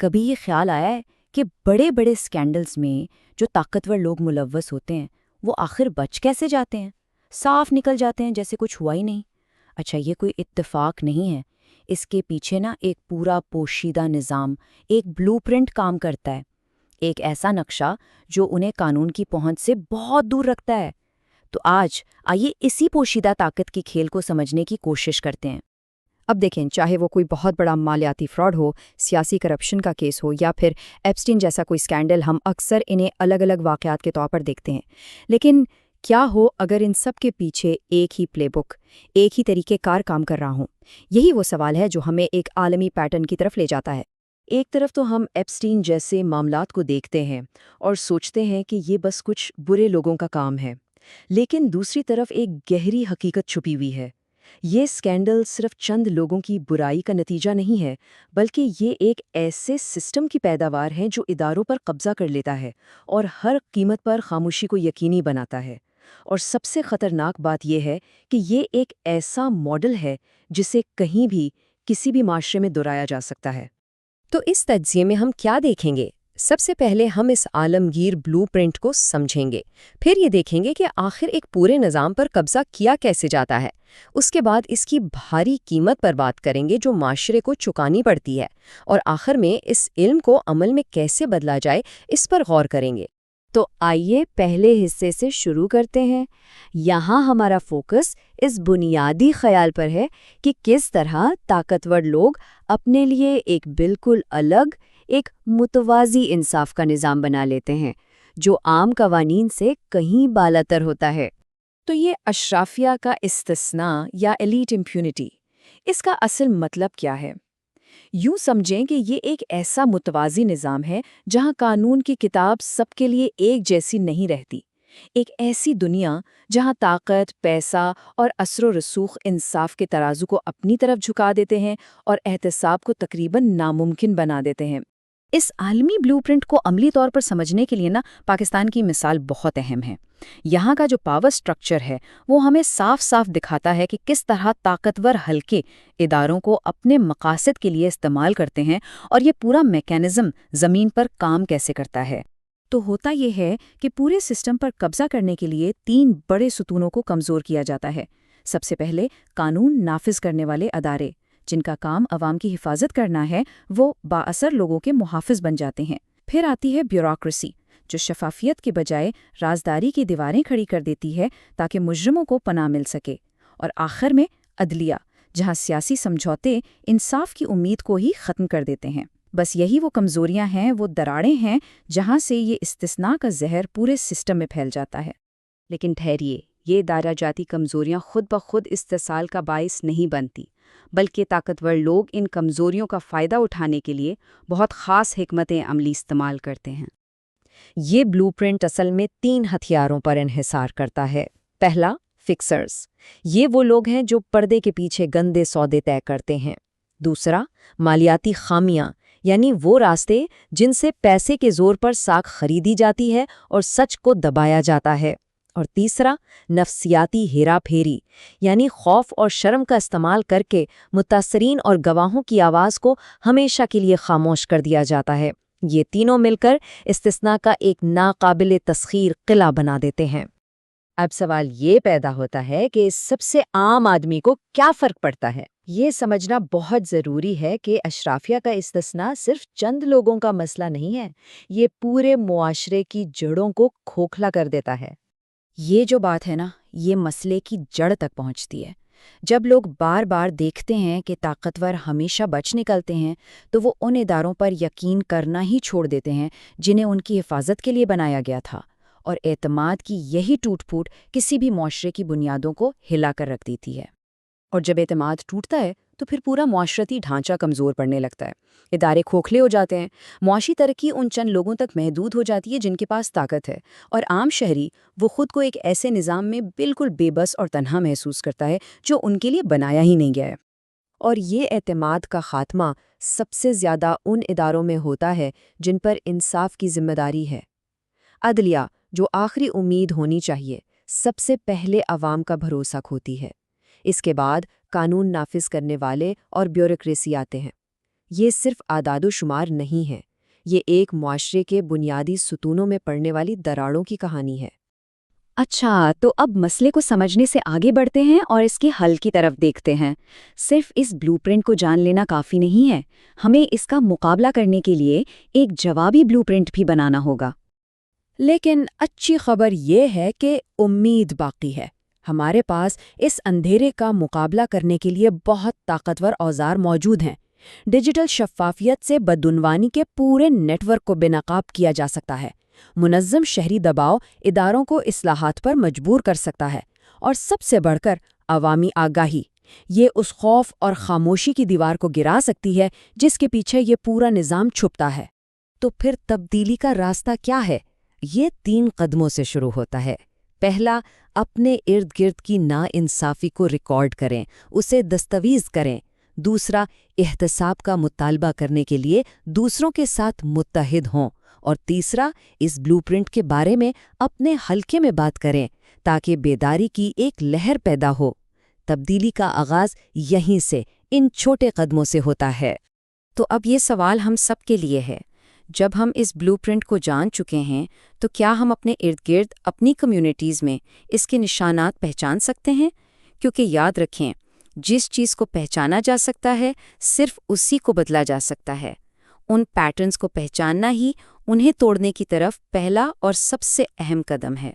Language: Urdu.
کبھی یہ خیال آیا ہے کہ بڑے بڑے اسکینڈلز میں جو طاقتور لوگ ملوث ہوتے ہیں وہ آخر بچ کیسے جاتے ہیں؟ صاف نکل جاتے ہیں جیسے کچھ ہوا ہی نہیں۔ اچھا، یہ کوئی اتفاق نہیں ہے، اس کے پیچھے نا ایک پورا پوشیدہ نظام، ایک بلو پرنٹ کام کرتا ہے، ایک ایسا نقشہ جو انہیں قانون کی پہنچ سے بہت دور رکھتا ہے۔ تو آج آئیے اسی پوشیدہ طاقت کی کھیل کو سمجھنے کی کوشش کرتے ہیں۔ اب دیکھیں، چاہے وہ کوئی بہت بڑا مالیاتی فراڈ ہو، سیاسی کرپشن کا کیس ہو یا پھر ایپسٹین جیسا کوئی سکینڈل، ہم اکثر انہیں الگ الگ واقعات کے طور پر دیکھتے ہیں۔ لیکن کیا ہو اگر ان سب کے پیچھے ایک ہی پلے بک، ایک ہی طریقہ کار کام کر رہا ہوں؟ یہی وہ سوال ہے جو ہمیں ایک عالمی پیٹرن کی طرف لے جاتا ہے۔ ایک طرف تو ہم ایپسٹین جیسے معاملات کو دیکھتے ہیں اور سوچتے ہیں کہ یہ بس کچھ برے لوگوں کا کام ہے، لیکن دوسری طرف ایک گہری حقیقت چھپی ہوئی ہے۔ یہ اسکینڈل صرف چند لوگوں کی برائی کا نتیجہ نہیں ہے، بلکہ یہ ایک ایسے سسٹم کی پیداوار ہے جو اداروں پر قبضہ کر لیتا ہے اور ہر قیمت پر خاموشی کو یقینی بناتا ہے۔ اور سب سے خطرناک بات یہ ہے کہ یہ ایک ایسا ماڈل ہے جسے کہیں بھی کسی بھی معاشرے میں دہرایا جا سکتا ہے۔ تو اس تجزیے میں ہم کیا دیکھیں گے؟ سب سے پہلے ہم اس عالمگیر بلو پرنٹ کو سمجھیں گے، پھر یہ دیکھیں گے کہ آخر ایک پورے نظام پر قبضہ کیا کیسے جاتا ہے۔ اس کے بعد اس کی بھاری قیمت پر بات کریں گے جو معاشرے کو چکانی پڑتی ہے، اور آخر میں اس علم کو عمل میں کیسے بدلا جائے اس پر غور کریں گے۔ تو آئیے پہلے حصے سے شروع کرتے ہیں۔ یہاں ہمارا فوکس اس بنیادی خیال پر ہے کہ کس طرح طاقتور لوگ اپنے لیے ایک بالکل الگ، ایک متوازی انصاف کا نظام بنا لیتے ہیں جو عام قوانین سے کہیں بالاتر ہوتا ہے۔ تو یہ اشرافیہ کا استثناء یا ایلیٹ امپیونٹی، اس کا اصل مطلب کیا ہے؟ یوں سمجھیں کہ یہ ایک ایسا متوازی نظام ہے جہاں قانون کی کتاب سب کے لیے ایک جیسی نہیں رہتی، ایک ایسی دنیا جہاں طاقت، پیسہ اور اثر و رسوخ انصاف کے ترازو کو اپنی طرف جھکا دیتے ہیں اور احتساب کو تقریباً ناممکن بنا دیتے ہیں۔ اس عالمی بلو پرنٹ کو عملی طور پر سمجھنے کے لیے پاکستان کی مثال بہت اہم ہے۔ یہاں کا جو پاور سٹرکچر ہے وہ ہمیں صاف صاف دکھاتا ہے کہ کس طرح طاقتور حلقے اداروں کو اپنے مقاصد کے لیے استعمال کرتے ہیں اور یہ پورا میکانزم زمین پر کام کیسے کرتا ہے۔ تو ہوتا یہ ہے کہ پورے سسٹم پر قبضہ کرنے کے لیے 3 بڑے ستونوں کو کمزور کیا جاتا ہے۔ سب سے پہلے قانون نافذ کرنے والے ادارے، جن کا کام عوام کی حفاظت کرنا ہے، وہ بااثر لوگوں کے محافظ بن جاتے ہیں۔ پھر آتی ہے بیوروکریسی، جو شفافیت کے بجائے رازداری کی دیواریں کھڑی کر دیتی ہے تاکہ مجرموں کو پناہ مل سکے۔ اور آخر میں عدلیہ، جہاں سیاسی سمجھوتے انصاف کی امید کو ہی ختم کر دیتے ہیں۔ بس یہی وہ کمزوریاں ہیں، وہ دراڑیں ہیں جہاں سے یہ استثناء کا زہر پورے سسٹم میں پھیل جاتا ہے۔ لیکن ٹھہریے، یہ ادارہ جاتی کمزوریاں خود بخود استحصال کا باعث نہیں بنتی، بلکہ طاقتور لوگ ان کمزوریوں کا فائدہ اٹھانے کے لیے بہت خاص حکمت عملی استعمال کرتے ہیں۔ یہ بلو پرنٹ اصل میں 3 ہتھیاروں پر انحصار کرتا ہے۔ پہلا، فکسرز، یہ وہ لوگ ہیں جو پردے کے پیچھے گندے سودے طے کرتے ہیں۔ دوسرا، مالیاتی خامیاں، یعنی وہ راستے جن سے پیسے کے زور پر ساکھ خریدی جاتی ہے اور سچ کو دبایا جاتا ہے۔ اور تیسرا، نفسیاتی ہیرا پھیری، یعنی خوف اور شرم کا استعمال کر کے متاثرین اور گواہوں کی آواز کو ہمیشہ کے لیے خاموش کر دیا جاتا ہے۔ یہ تینوں مل کر استثناء کا ایک ناقابل تسخیر قلعہ بنا دیتے ہیں۔ اب سوال یہ پیدا ہوتا ہے کہ اس سب سے عام آدمی کو کیا فرق پڑتا ہے؟ یہ سمجھنا بہت ضروری ہے کہ اشرافیہ کا استثناء صرف چند لوگوں کا مسئلہ نہیں ہے، یہ پورے معاشرے کی جڑوں کو کھوکھلا کر دیتا ہے۔ یہ جو بات ہے یہ مسئلے کی جڑ تک پہنچتی ہے۔ جب لوگ بار بار دیکھتے ہیں کہ طاقتور ہمیشہ بچ نکلتے ہیں تو وہ ان اداروں پر یقین کرنا ہی چھوڑ دیتے ہیں جنہیں ان کی حفاظت کے لیے بنایا گیا تھا، اور اعتماد کی یہی ٹوٹ پھوٹ کسی بھی معاشرے کی بنیادوں کو ہلا کر رکھ دیتی ہے۔ اور جب اعتماد ٹوٹتا ہے تو پھر پورا معاشرتی ڈھانچہ کمزور پڑنے لگتا ہے، ادارے کھوکھلے ہو جاتے ہیں، معاشی ترقی ان چند لوگوں تک محدود ہو جاتی ہے جن کے پاس طاقت ہے، اور عام شہری وہ خود کو ایک ایسے نظام میں بالکل بے بس اور تنہا محسوس کرتا ہے جو ان کے لیے بنایا ہی نہیں گیا ہے۔ اور یہ اعتماد کا خاتمہ سب سے زیادہ ان اداروں میں ہوتا ہے جن پر انصاف کی ذمہ داری ہے۔ عدلیہ، جو آخری امید ہونی چاہیے، سب سے پہلے عوام کا بھروسہ کھوتی ہے۔ اس کے بعد قانون نافذ کرنے والے اور بیوروکریسی آتے ہیں۔ یہ صرف اعداد و شمار نہیں ہے، یہ ایک معاشرے کے بنیادی ستونوں میں پڑنے والی دراڑوں کی کہانی ہے۔ اچھا، تو اب مسئلے کو سمجھنے سے آگے بڑھتے ہیں اور اس کے حل کی طرف دیکھتے ہیں۔ صرف اس بلو پرنٹ کو جان لینا کافی نہیں ہے، ہمیں اس کا مقابلہ کرنے کے لیے ایک جوابی بلو پرنٹ بھی بنانا ہوگا۔ لیکن اچھی خبر یہ ہے کہ امید باقی ہے۔ ہمارے پاس اس اندھیرے کا مقابلہ کرنے کے لیے بہت طاقتور اوزار موجود ہیں۔ ڈیجیٹل شفافیت سے بدعنوانی کے پورے نیٹ ورک کو بے نقاب کیا جا سکتا ہے۔ منظم شہری دباؤ اداروں کو اصلاحات پر مجبور کر سکتا ہے، اور سب سے بڑھ کر عوامی آگاہی، یہ اس خوف اور خاموشی کی دیوار کو گرا سکتی ہے جس کے پیچھے یہ پورا نظام چھپتا ہے۔ تو پھر تبدیلی کا راستہ کیا ہے؟ یہ 3 قدموں سے شروع ہوتا ہے۔ پہلا، اپنے ارد گرد کی ناانصافی کو ریکارڈ کریں، اسے دستاویز کریں۔ دوسرا، احتساب کا مطالبہ کرنے کے لیے دوسروں کے ساتھ متحد ہوں۔ اور تیسرا، اس بلو پرنٹ کے بارے میں اپنے حلقے میں بات کریں تاکہ بیداری کی ایک لہر پیدا ہو۔ تبدیلی کا آغاز یہیں سے، ان چھوٹے قدموں سے ہوتا ہے۔ تو اب یہ سوال ہم سب کے لیے ہے، جب ہم اس بلو پرنٹ کو جان چکے ہیں تو کیا ہم اپنے ارد گرد، اپنی کمیونٹیز میں اس کے نشانات پہچان سکتے ہیں؟ کیونکہ یاد رکھیں، جس چیز کو پہچانا جا سکتا ہے صرف اسی کو بدلا جا سکتا ہے۔ ان پیٹرنز کو پہچاننا ہی انہیں توڑنے کی طرف پہلا اور سب سے اہم قدم ہے۔